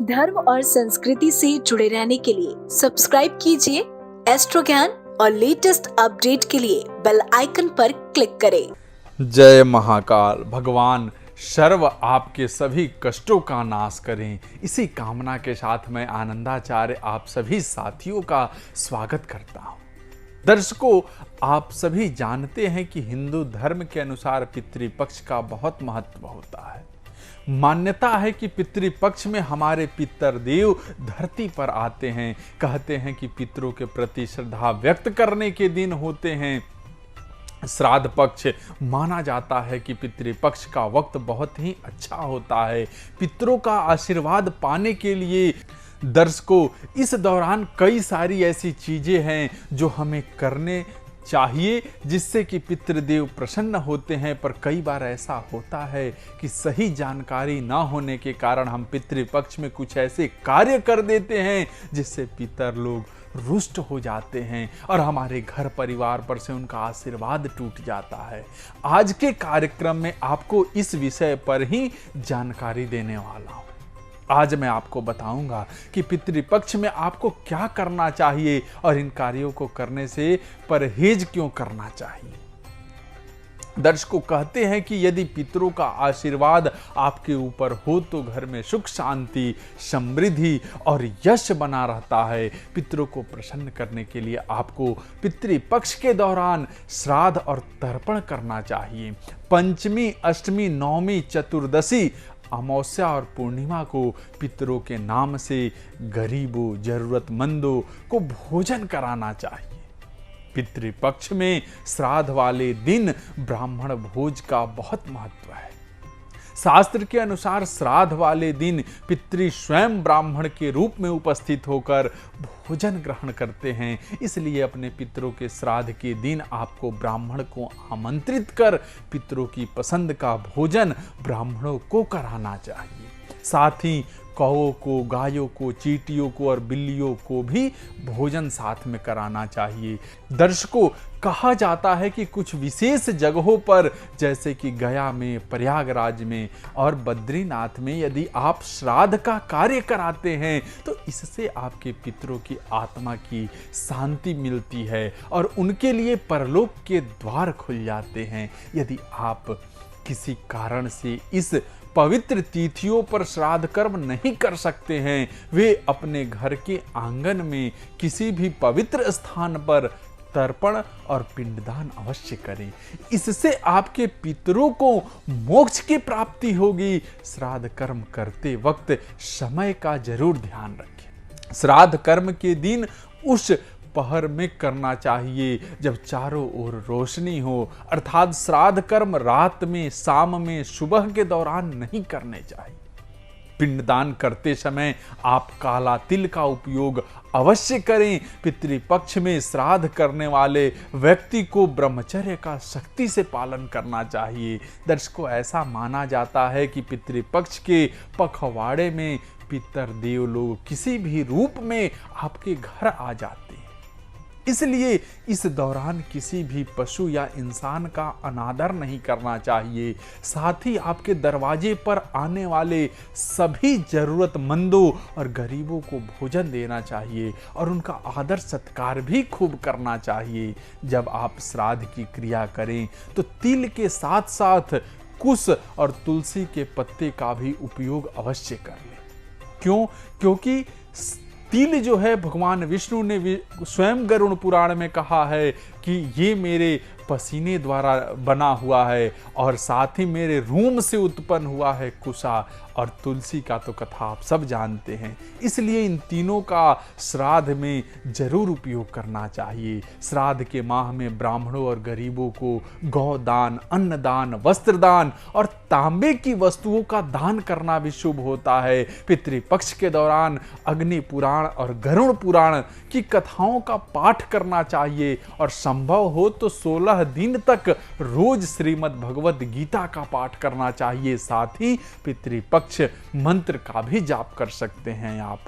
धर्म और संस्कृति से जुड़े रहने के लिए सब्सक्राइब कीजिए एस्ट्रो ज्ञान और लेटेस्ट अपडेट के लिए बेल आइकन पर क्लिक करें। जय महाकाल। भगवान सर्व आपके सभी कष्टों का नाश करें, इसी कामना के साथ मैं आनंदाचार्य आप सभी साथियों का स्वागत करता हूं। दर्शकों, आप सभी जानते हैं कि हिंदू धर्म के अनुसार पितृपक्ष का बहुत महत्व होता है। मान्यता है कि पितृपक्ष में हमारे पितृदेव धरती पर आते हैं। कहते हैं कि पितरों के प्रति श्रद्धा व्यक्त करने के दिन होते हैं। श्राद्ध पक्ष माना जाता है कि पितृपक्ष का वक्त बहुत ही अच्छा होता है पितरों का आशीर्वाद पाने के लिए। दर्शकों, इस दौरान कई सारी ऐसी चीजें हैं जो हमें करने चाहिए जिससे कि पितृदेव प्रसन्न होते हैं, पर कई बार ऐसा होता है कि सही जानकारी ना होने के कारण हम पितृपक्ष में कुछ ऐसे कार्य कर देते हैं जिससे पितर लोग रुष्ट हो जाते हैं और हमारे घर परिवार पर से उनका आशीर्वाद टूट जाता है। आज के कार्यक्रम में आपको इस विषय पर ही जानकारी देने वाला हूं। आज मैं आपको बताऊंगा कि पितृपक्ष में आपको क्या करना चाहिए और इन कार्यों को करने से परहेज क्यों करना चाहिए। दर्शकों, कहते हैं कि यदि पितरों का आशीर्वाद आपके ऊपर हो तो घर में सुख शांति, समृद्धि और यश बना रहता है। पितरों को प्रसन्न करने के लिए आपको पितृपक्ष के दौरान श्राद्ध और तर्पण करना चाहिए। पंचमी, अष्टमी, नवमी, चतुर्दशी, अमावस्या और पूर्णिमा को पितरों के नाम से गरीबों, जरूरतमंदों को भोजन कराना चाहिए। पितृपक्ष में श्राद्ध वाले दिन ब्राह्मण भोज का बहुत महत्व है। शास्त्र के अनुसार श्राद्ध वाले दिन पितृ स्वयं ब्राह्मण के रूप में उपस्थित होकर भोजन ग्रहण करते हैं। इसलिए अपने पितरों के श्राद्ध के दिन आपको ब्राह्मण को आमंत्रित कर पितरों की पसंद का भोजन ब्राह्मणों को कराना चाहिए। साथ ही कौओं को, गायों को, चींटियों को और बिल्लियों को भी भोजन साथ में कराना चाहिए। दर्शकों, कहा जाता है कि कुछ विशेष जगहों पर जैसे कि गया में, प्रयागराज में और बद्रीनाथ में यदि आप श्राद्ध का कार्य कराते हैं तो इससे आपके पितरों की आत्मा की शांति मिलती है और उनके लिए परलोक के द्वार खुल जाते हैं। यदि आप किसी कारण से इस पवित्र तिथियों पर श्राद्ध कर्म नहीं कर सकते हैं, वे अपने घर के आंगन में किसी भी पवित्र स्थान पर तर्पण और पिंडदान अवश्य करें। इससे आपके पितरों को मोक्ष की प्राप्ति होगी। श्राद्ध कर्म करते वक्त समय का जरूर ध्यान रखें। श्राद्ध कर्म के दिन उस पहर में करना चाहिए जब चारों ओर रोशनी हो, अर्थात श्राद्ध कर्म रात में, शाम में, सुबह के दौरान नहीं करने चाहिए। पिंडदान करते समय आप काला तिल का उपयोग अवश्य करें। पितृपक्ष में श्राद्ध करने वाले व्यक्ति को ब्रह्मचर्य का सख्ती से पालन करना चाहिए। दर्शकों, ऐसा माना जाता है कि पितृपक्ष के पखवाड़े में पितरदेव लोग किसी भी रूप में आपके घर आ जाते हैं। इसलिए इस दौरान किसी भी पशु या इंसान का अनादर नहीं करना चाहिए। साथ ही आपके दरवाजे पर आने वाले सभी जरूरतमंदों और गरीबों को भोजन देना चाहिए और उनका आदर सत्कार भी खूब करना चाहिए। जब आप श्राद्ध की क्रिया करें तो तिल के साथ साथ कुश और तुलसी के पत्ते का भी उपयोग अवश्य कर लें। क्यों? क्योंकि तिल जो है, भगवान विष्णु ने स्वयं गरुड़ पुराण में कहा है कि ये मेरे पसीने द्वारा बना हुआ है और साथ ही मेरे रूम से उत्पन्न हुआ है कुशा, और तुलसी का तो कथा आप सब जानते हैं। इसलिए इन तीनों का श्राद्ध में जरूर उपयोग करना चाहिए। श्राद्ध के माह में ब्राह्मणों और गरीबों को गौदान, अन्नदान, वस्त्रदान और तांबे की वस्तुओं का दान करना भी शुभ होता है। पितृपक्ष के दौरान अग्नि पुराण और गरुड़ पुराण की कथाओं का पाठ करना चाहिए और संभव हो तो 16 दिन तक रोज श्रीमद् भगवद गीता का पाठ करना चाहिए। साथ ही पितृपक्ष मंत्र का भी जाप कर सकते हैं आप।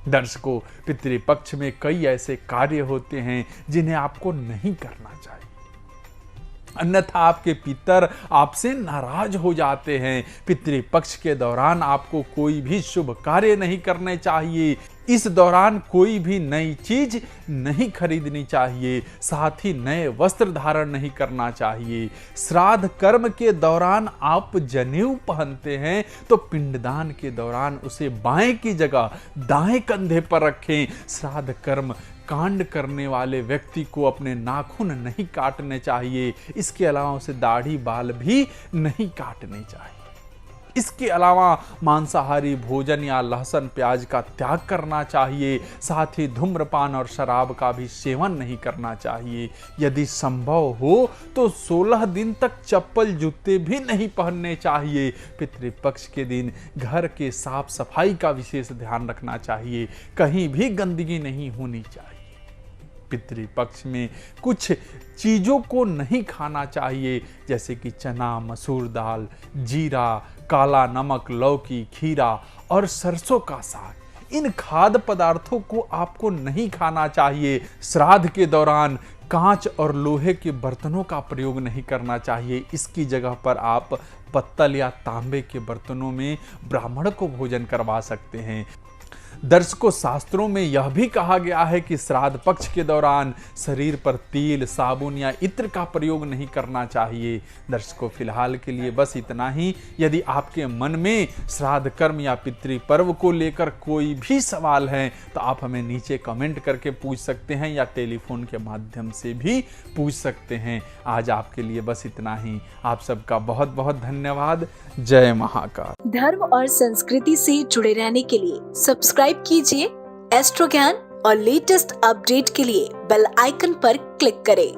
दर्शकों, पितृपक्ष में कई ऐसे कार्य होते हैं जिन्हें आपको नहीं करना चाहिए। अन्यथा आपके पितर आपसे नाराज हो जाते हैं। पितृपक्ष के दौरान आपको कोई भी शुभ कार्य नहीं करने चाहिए। इस दौरान कोई भी नई चीज नहीं खरीदनी चाहिए, साथ ही नए वस्त्र धारण नहीं करना चाहिए। श्राद्ध कर्म के दौरान आप जनेऊ पहनते हैं तो पिंडदान के दौरान उसे बाएं की जगह दाएं कंधे पर रखें। श्राद्ध कर्म कांड करने वाले व्यक्ति को अपने नाखून नहीं काटने चाहिए। इसके अलावा उसे दाढ़ी बाल भी नहीं काटने चाहिए। इसके अलावा मांसाहारी भोजन या लहसुन प्याज का त्याग करना चाहिए। साथ ही धूम्रपान और शराब का भी सेवन नहीं करना चाहिए। यदि संभव हो तो 16 दिन तक चप्पल जूते भी नहीं पहनने चाहिए। पितृपक्ष के दिन घर के साफ सफाई का विशेष ध्यान रखना चाहिए। कहीं भी गंदगी नहीं होनी चाहिए। पितृपक्ष में कुछ चीज़ों को नहीं खाना चाहिए, जैसे कि चना, मसूर दाल, जीरा, काला नमक, लौकी, खीरा और सरसों का साग। इन खाद्य पदार्थों को आपको नहीं खाना चाहिए। श्राद्ध के दौरान कांच और लोहे के बर्तनों का प्रयोग नहीं करना चाहिए। इसकी जगह पर आप पत्तल या तांबे के बर्तनों में ब्राह्मण को भोजन करवा सकते हैं। दर्शकों, शास्त्रों में यह भी कहा गया है कि श्राद्ध पक्ष के दौरान शरीर पर तेल, साबुन या इत्र का प्रयोग नहीं करना चाहिए। दर्शकों, फिलहाल के लिए बस इतना ही। यदि आपके मन में श्राद्ध कर्म या पितृ पर्व को लेकर कोई भी सवाल है तो आप हमें नीचे कमेंट करके पूछ सकते हैं या टेलीफोन के माध्यम से भी पूछ सकते हैं। आज आपके लिए बस इतना ही। आप सबका बहुत बहुत धन्यवाद। जय महाकाल। धर्म और संस्कृति से जुड़े रहने के लिए सब्सक्राइब कीजिए एस्ट्रो ज्ञान और लेटेस्ट अपडेट के लिए बेल आइकन पर क्लिक करें।